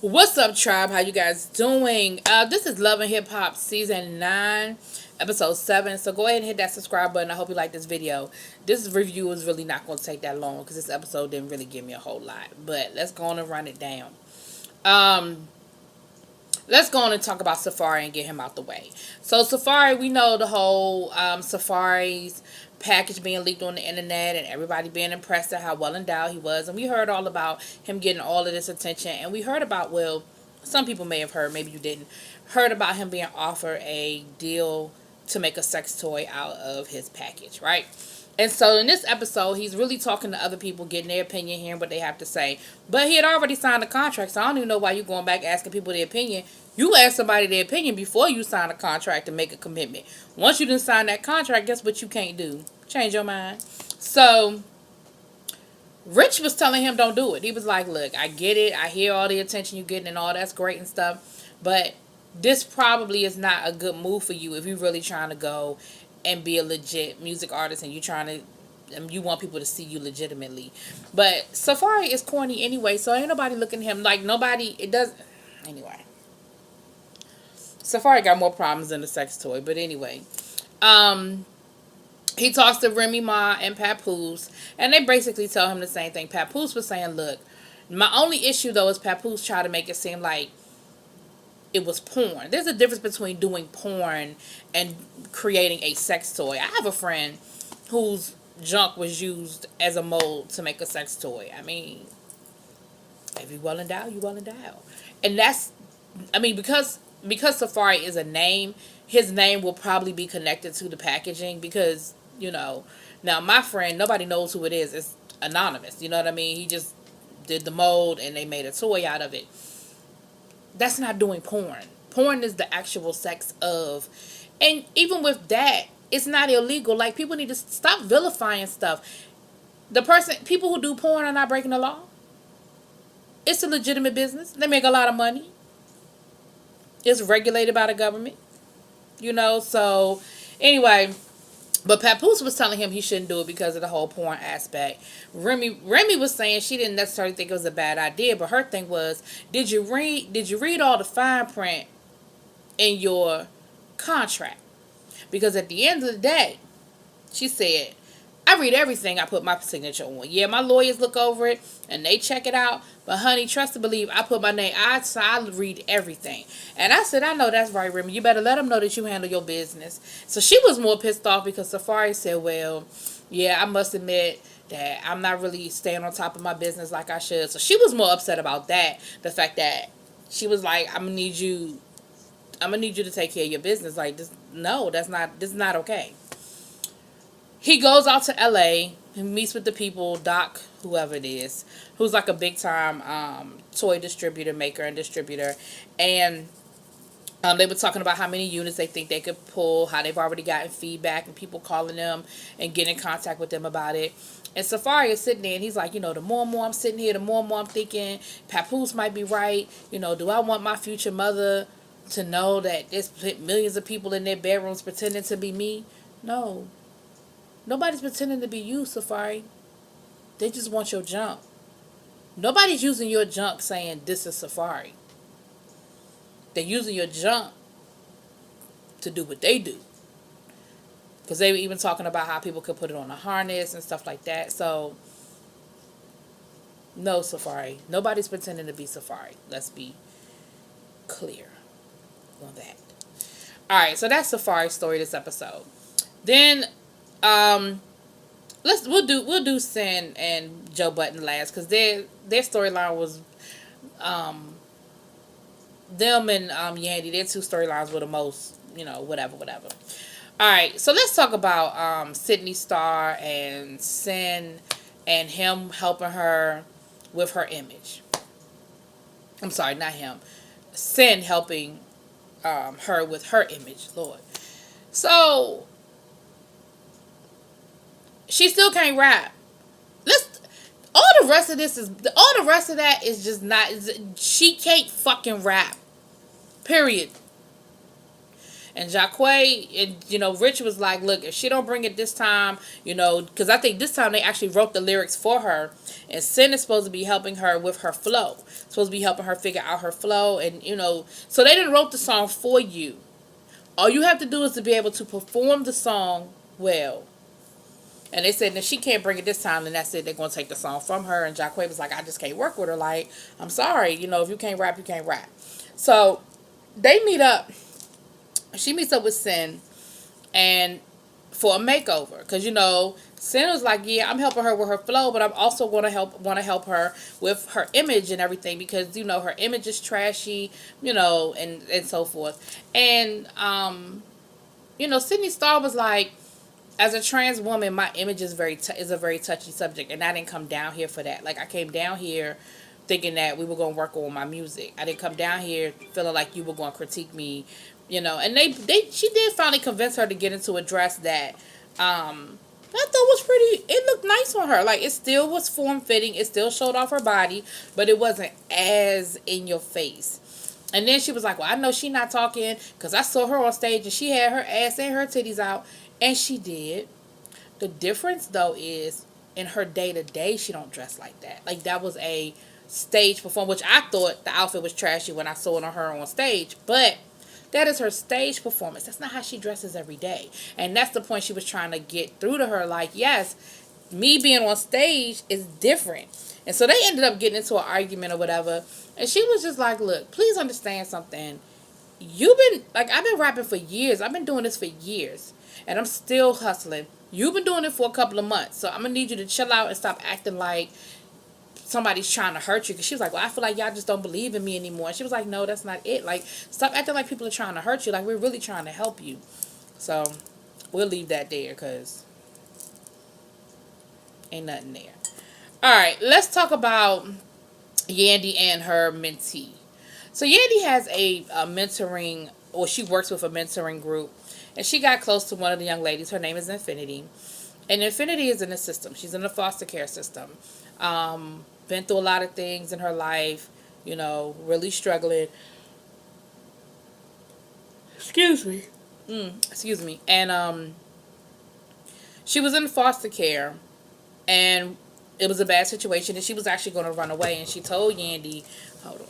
What's up, tribe? How you guys doing? This is Love and Hip Hop Season 9, Episode 7. So go ahead and hit that subscribe button. I hope you like this video. This review is really not going to take that long because this episode didn't really give me a whole lot. But let's go on and run it down. Um, let's go on and talk about Safari and get him out the way. So Safari, we know the whole Safari's package being leaked on the internet and everybody being impressed at how well endowed he was. And we heard all about him getting all of this attention. And we heard about, well, some people may have heard, maybe you didn't, heard about him being offered a deal to make a sex toy out of his package, right? And so in this episode, he's really talking to other people, getting their opinion, hearing what they have to say. But he had already signed a contract, so I don't even know why you're going back asking people their opinion. You ask somebody their opinion before you sign a contract and make a commitment. Once you done sign that contract, guess what you can't do? Change your mind. So Rich was telling him don't do it. He was like, look, I get it. I hear all the attention you're getting and all that's great and stuff. But this probably is not a good move for you if you're really trying to go and be a legit music artist and you want people to see you legitimately. But Safari is corny anyway, so ain't nobody looking at him like nobody. It does anyway. Safari got more problems than a sex toy, but anyway. He talks to Remy Ma and Papoose, and they basically tell him the same thing. Papoose was saying, look, my only issue though is Papoose tried to make it seem like it was porn. There's a difference between doing porn and creating a sex toy. I have a friend whose junk was used as a mold to make a sex toy. I mean, if you well endowed, you well endowed. And that's, I mean, because Safari is a name, his name will probably be connected to the packaging because, now my friend, nobody knows who it is. It's anonymous. You know what I mean? He just did the mold and they made a toy out of it. That's not doing porn. Porn is the actual sex of. And even with that, it's not illegal. Like, people need to stop vilifying stuff. People who do porn are not breaking the law. It's a legitimate business. They make a lot of money. It's regulated by the government. So anyway, but Papoose was telling him he shouldn't do it because of the whole porn aspect. Remy was saying she didn't necessarily think it was a bad idea, but her thing was, did you read all the fine print in your contract? Because at the end of the day, she said, I read everything I put my signature on. Yeah, my lawyers look over it and they check it out. But honey, trust and believe, I put my name. I read everything. And I said, I know that's right, Remy. You better let them know that you handle your business. So she was more pissed off because Safari said, well, yeah, I must admit that I'm not really staying on top of my business like I should. So she was more upset about that. The fact that she was like, I'm gonna need you to take care of your business. Like, this is not okay. He goes out to LA and meets with the people, Doc, whoever it is, who's like a big time toy maker and distributor. And they were talking about how many units they think they could pull, how they've already gotten feedback and people calling them and getting in contact with them about it. And Safari is sitting there and he's like, the more and more I'm sitting here, the more and more I'm thinking, Papoose might be right. Do I want my future mother to know that there's millions of people in their bedrooms pretending to be me? No. Nobody's pretending to be you, Safari. They just want your junk. Nobody's using your junk saying this is Safari. They're using your junk to do what they do. Because they were even talking about how people could put it on a harness and stuff like that. So, no, Safari. Nobody's pretending to be Safari. Let's be clear on that. Alright, so that's Safari's story this episode. Then we'll do Sin and Joe Budden last because their storyline was them and Yandy, their two storylines were the most, whatever. Alright, so let's talk about Sydney Starr and Sin and him helping her with her image. I'm sorry, not him. Sin helping her with her image, Lord. So she still can't rap. All the rest of that is just not. She can't fucking rap. Period. And Jacquay and Rich was like, look, if she don't bring it this time, because I think this time they actually wrote the lyrics for her, and Sin is supposed to be helping her with her flow, supposed to be helping her figure out her flow, and so they didn't wrote the song for you. All you have to do is to be able to perform the song well. And they said, if she can't bring it this time, then that's it. They're going to take the song from her. And Jacquay was like, I just can't work with her. Like, I'm sorry. If you can't rap, you can't rap. So they meet up. She meets up with Sin and for a makeover. Because, Sin was like, yeah, I'm helping her with her flow, but I'm also want to help her with her image and everything. Because, her image is trashy, and so forth. And, Sydney Starr was like, as a trans woman, my image is is a very touchy subject, and I didn't come down here for that. Like, I came down here thinking that we were going to work on my music. I didn't come down here feeling like you were going to critique me, And she did finally convince her to get into a dress that I thought was pretty. It looked nice on her. Like, it still was form fitting. It still showed off her body, but it wasn't as in your face. And then she was like, well, I know she not talking because I saw her on stage and she had her ass and her titties out. And she did. The difference, though, is in her day-to-day, she don't dress like that. Like, that was a stage performance, which I thought the outfit was trashy when I saw it on her on stage. But that is her stage performance. That's not how she dresses every day. And that's the point she was trying to get through to her. Like, yes, me being on stage is different. And so they ended up getting into an argument or whatever. And she was just like, look, please understand something. I've been rapping for years. I've been doing this for years. And I'm still hustling. You've been doing it for a couple of months. So I'm going to need you to chill out and stop acting like somebody's trying to hurt you. Because she was like, well, I feel like y'all just don't believe in me anymore. And she was like, no, that's not it. Like, stop acting like people are trying to hurt you. Like, we're really trying to help you. So we'll leave that there because ain't nothing there. All right, let's talk about Yandy and her mentee. So Yandy has a mentoring, or she works with a mentoring group. And she got close to one of the young ladies. Her name is Infinity. And Infinity is in the system. She's in the foster care system. Been through a lot of things in her life. Really struggling. Excuse me. Excuse me. And she was in foster care. And it was a bad situation. And she was actually going to run away. And she told Yandy, hold on.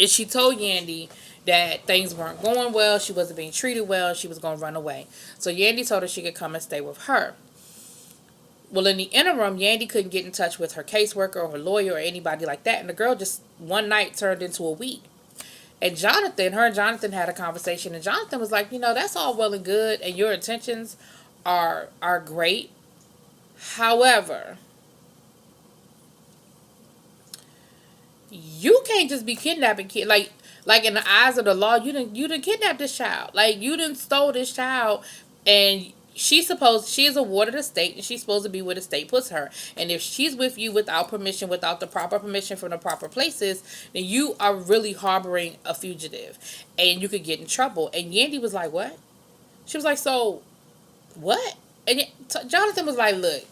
And she told Yandy that things weren't going well, she wasn't being treated well, she was going to run away. So Yandy told her she could come and stay with her. Well, in the interim, Yandy couldn't get in touch with her caseworker or her lawyer or anybody like that, and the girl just one night turned into a week. And her and Jonathan had a conversation, and Jonathan was like, that's all well and good, and your intentions are great. However, you can't just be kidnapping kids. Like in the eyes of the law, you didn't kidnap this child. Like, you didn't stole this child, and she is a ward of the state, and she's supposed to be where the state puts her. And if she's with you without permission, without the proper permission from the proper places, then you are really harboring a fugitive, and you could get in trouble. And Yandy was like, what? She was like, so what? And Jonathan was like, look,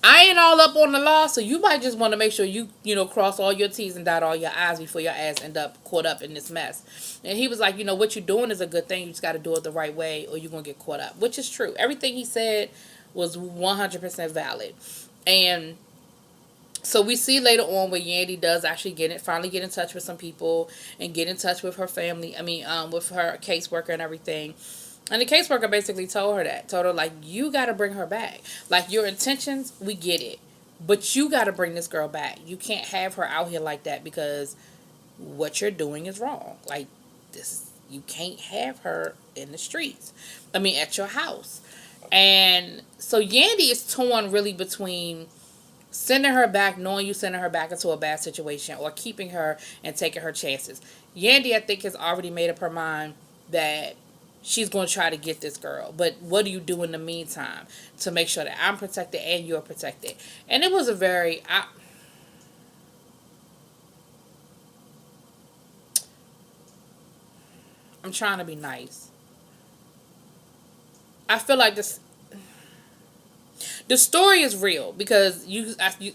I ain't all up on the law, so you might just want to make sure you cross all your T's and dot all your I's before your ass end up caught up in this mess. And he was like, what you're doing is a good thing. You just got to do it the right way or you're going to get caught up, which is true. Everything he said was 100% valid. And so we see later on where Yandy does actually finally get in touch with some people and get in touch with her family. With her caseworker and everything. And the caseworker basically told her, like, you got to bring her back. Like, your intentions, we get it. But you got to bring this girl back. You can't have her out here like that because what you're doing is wrong. Like, you can't have her in the streets. At your house. And so Yandy is torn really between sending her back, knowing you sending her back into a bad situation, or keeping her and taking her chances. Yandy, I think, has already made up her mind that she's going to try to get this girl. But what do you do in the meantime to make sure that I'm protected and you're protected? And it was a very... I'm trying to be nice. I feel like this... The story is real because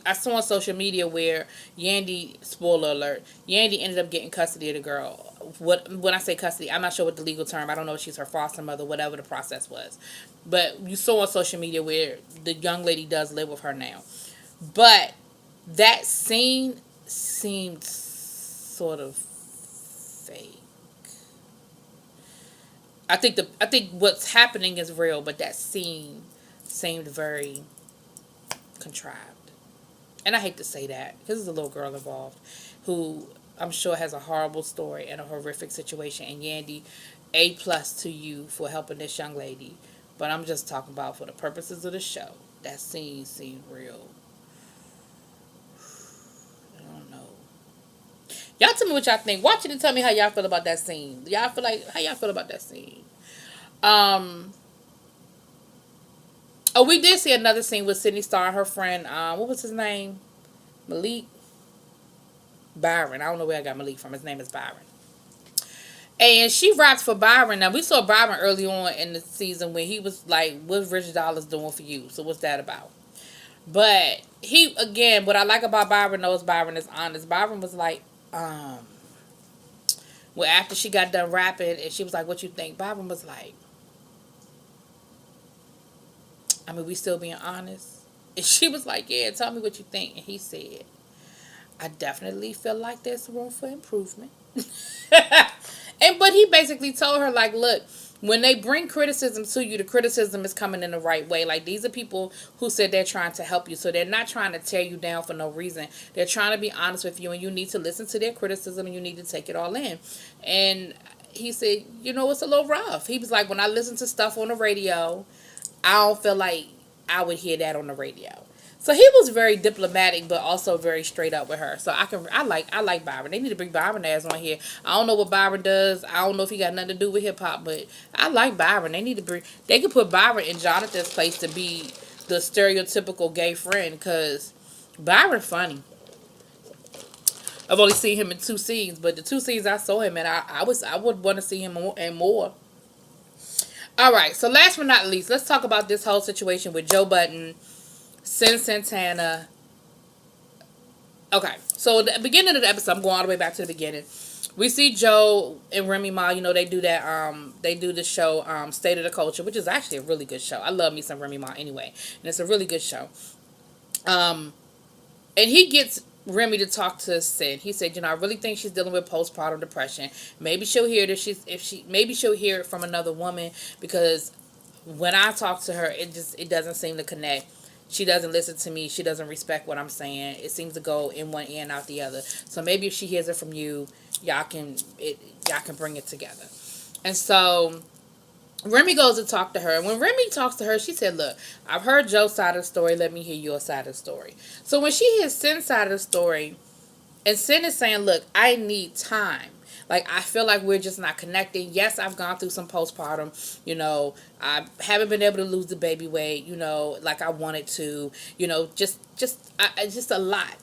I saw on social media where Yandy, spoiler alert, Yandy ended up getting custody of the girl. When I say custody, I'm not sure what the legal term. I don't know if she's her foster mother, whatever the process was. But you saw on social media where the young lady does live with her now. But that scene seemed sort of fake. I think what's happening is real, but that scene seemed very contrived. And I hate to say that because there's a little girl involved who I'm sure has a horrible story and a horrific situation. And Yandy, A+ to you for helping this young lady. But I'm just talking about for the purposes of the show. That scene seemed real. I don't know. Y'all tell me what y'all think. Watch it and tell me how y'all feel about that scene. Y'all feel like how y'all feel about that scene. Oh, we did see another scene with Sydney Starr and her friend. What was his name? Malik. Byron. I don't know where I got Malik from. His name is Byron. And she raps for Byron. Now, we saw Byron early on in the season when he was like, what's Rich Dollars doing for you? So what's that about? But he, again, what I like about Byron knows Byron is honest. Byron was like, well, after she got done rapping and she was like, what you think? Byron was like, I mean, we still being honest. And she was like, yeah, tell me what you think. And he said, I definitely feel like there's room for improvement. But he basically told her, like, look, when they bring criticism to you, the criticism is coming in the right way. Like, these are people who said they're trying to help you. So they're not trying to tear you down for no reason. They're trying to be honest with you, and you need to listen to their criticism, and you need to take it all in. And he said, you know, it's a little rough. He was like, when I listen to stuff on the radio, I don't feel like I would hear that on the radio. So he was very diplomatic, but also very straight up with her. So I like Byron. They need to bring Byron ass on here. I don't know what Byron does. I don't know if he got nothing to do with hip hop, but I like Byron. They could put Byron in Jonathan's place to be the stereotypical gay friend, because Byron funny. I've only seen him in 2 scenes, but the 2 scenes I saw him in, I would want to see him more and more. All right, so last but not least, let's talk about this whole situation with Joe Budden, Sin Santana. Okay, so the beginning of the episode, I'm going all the way back to the beginning. We see Joe and Remy Ma, you know, they do the show, State of the Culture, which is actually a really good show. I love me some Remy Ma anyway, and it's a really good show. And he gets Remy to talk to Sin. He said, you know, I really think she's dealing with postpartum depression. Maybe she'll hear that maybe she'll hear it from another woman, because when I talk to her, it doesn't seem to connect. She doesn't listen to me. She doesn't respect what I'm saying. It seems to go in one ear and out the other. So maybe if she hears it from you, y'all can bring it together. And so Remy goes to talk to her. And when Remy talks to her, she said, look, I've heard Joe's side of the story. Let me hear your side of the story. So when she hears Sin's side of the story, and Sin is saying, look, I need time. Like, I feel like we're just not connecting. Yes, I've gone through some postpartum. You know, I haven't been able to lose the baby weight, you know, like I wanted to. You know, just a lot.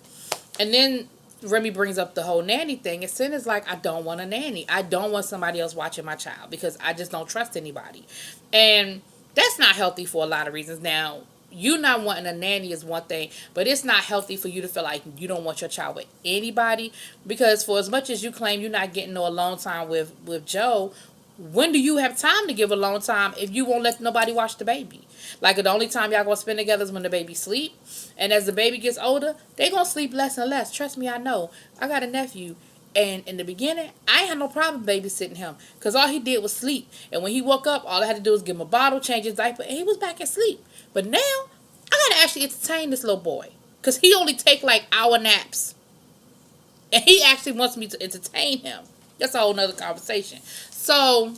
And then Remy brings up the whole nanny thing. And Sin is like, I don't want a nanny. I don't want somebody else watching my child, because I just don't trust anybody. And that's not healthy for a lot of reasons. Now, you not wanting a nanny is one thing, but it's not healthy for you to feel like you don't want your child with anybody, because for as much as you claim you're not getting no alone time with Joe, when do you have time to give alone time if you won't let nobody watch the baby? Like, the only time y'all gonna spend together is when the baby sleep, and as the baby gets older, they gonna sleep less and less. Trust me, I know. I got a nephew, and in the beginning, I ain't had no problem babysitting him, because all he did was sleep. And when he woke up, all I had to do was give him a bottle, change his diaper, and he was back asleep. But now, I gotta actually entertain this little boy, because he only take like hour naps. And he actually wants me to entertain him. That's a whole nother conversation. So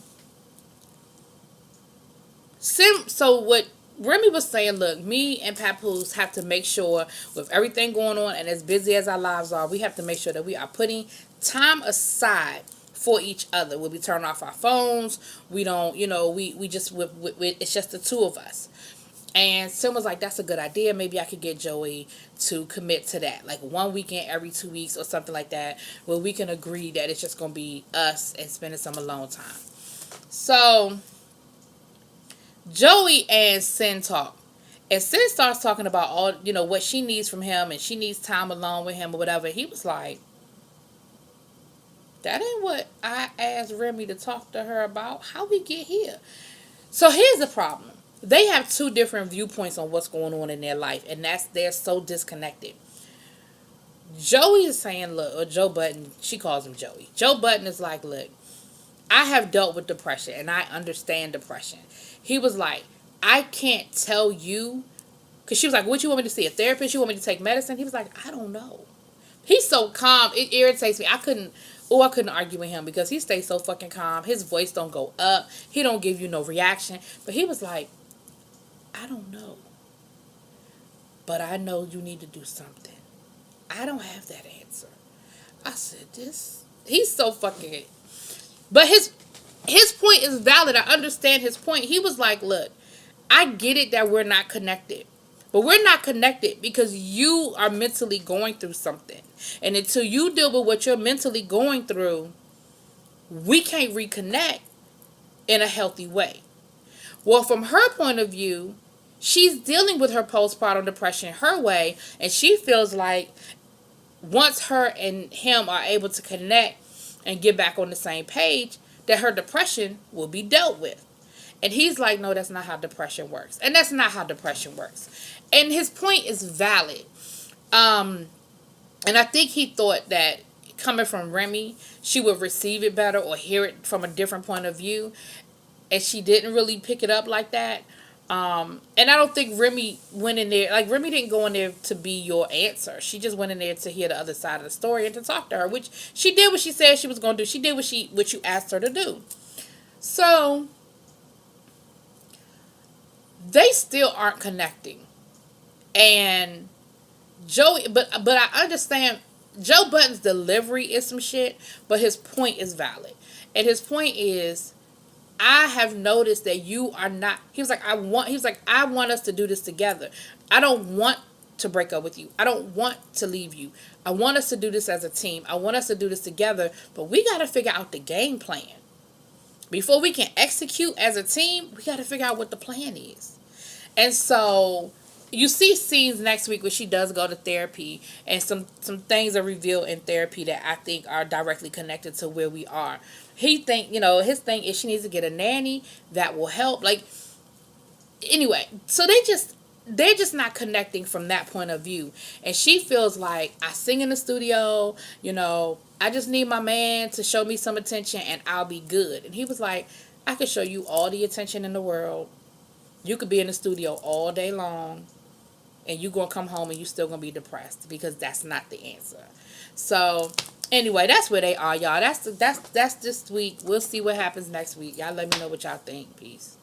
what Remy was saying, look, me and Papoose have to make sure, with everything going on and as busy as our lives are, we have to make sure that we are putting time aside for each other. When we turn off our phones, we don't, you know, we just, it's just the two of us. And Sim was like, that's a good idea. Maybe I could get Joey to commit to that. Like 1 weekend every 2 weeks or something like that, where we can agree that it's just going to be us and spending some alone time. So Joey and Sin talk. And Sid starts talking about all, what she needs from him, and she needs time alone with him or whatever. He was like, that ain't what I asked Remy to talk to her about. How we get here? So here's the problem. They have two different viewpoints on what's going on in their life, and they're so disconnected. Joey is saying, look, or Joe Button, she calls him Joey. Joe Button is like, look, I have dealt with depression, and I understand depression. He was like, I can't tell you, because she was like, what you want me to see, a therapist? You want me to take medicine? He was like, I don't know. He's so calm, it irritates me. I couldn't argue with him because he stays so fucking calm. His voice don't go up. He don't give you no reaction. But he was like, I don't know. But I know you need to do something. I don't have that answer. I said, he's so fucking... But his point is valid. I understand his point. He was like, look, I get it that we're not connected. But we're not connected because you are mentally going through something. And until you deal with what you're mentally going through, we can't reconnect in a healthy way. Well, from her point of view, she's dealing with her postpartum depression her way. And she feels like once her and him are able to connect and get back on the same page, that her depression will be dealt with. And he's like, no, that's not how depression works. And that's not how depression works. And his point is valid. And I think he thought that coming from Remy, she would receive it better or hear it from a different point of view. And she didn't really pick it up like that. And I don't think Remy went in there, like Remy didn't go in there to be your answer. She just went in there to hear the other side of the story and to talk to her, which she did what she said she was going to do. She did what you asked her to do. So they still aren't connecting. And Joey, but I understand Joe Button's delivery is some shit, but his point is valid. And his point is, I have noticed that you are not, he was like, I want us to do this together. I don't want to break up with you. I don't want to leave you. I want us to do this as a team. I want us to do this together, but we got to figure out the game plan. Before we can execute as a team, we got to figure out what the plan is. And so you see scenes next week where she does go to therapy, and some things are revealed in therapy that I think are directly connected to where we are. He think, his thing is she needs to get a nanny that will help. Like, anyway, so they're just not connecting from that point of view. And she feels like, I sing in the studio, I just need my man to show me some attention and I'll be good. And he was like, I could show you all the attention in the world. You could be in the studio all day long, and you're going to come home and you're still going to be depressed, because that's not the answer. So, anyway, that's where they are, y'all. That's this week. We'll see what happens next week. Y'all let me know what y'all think. Peace.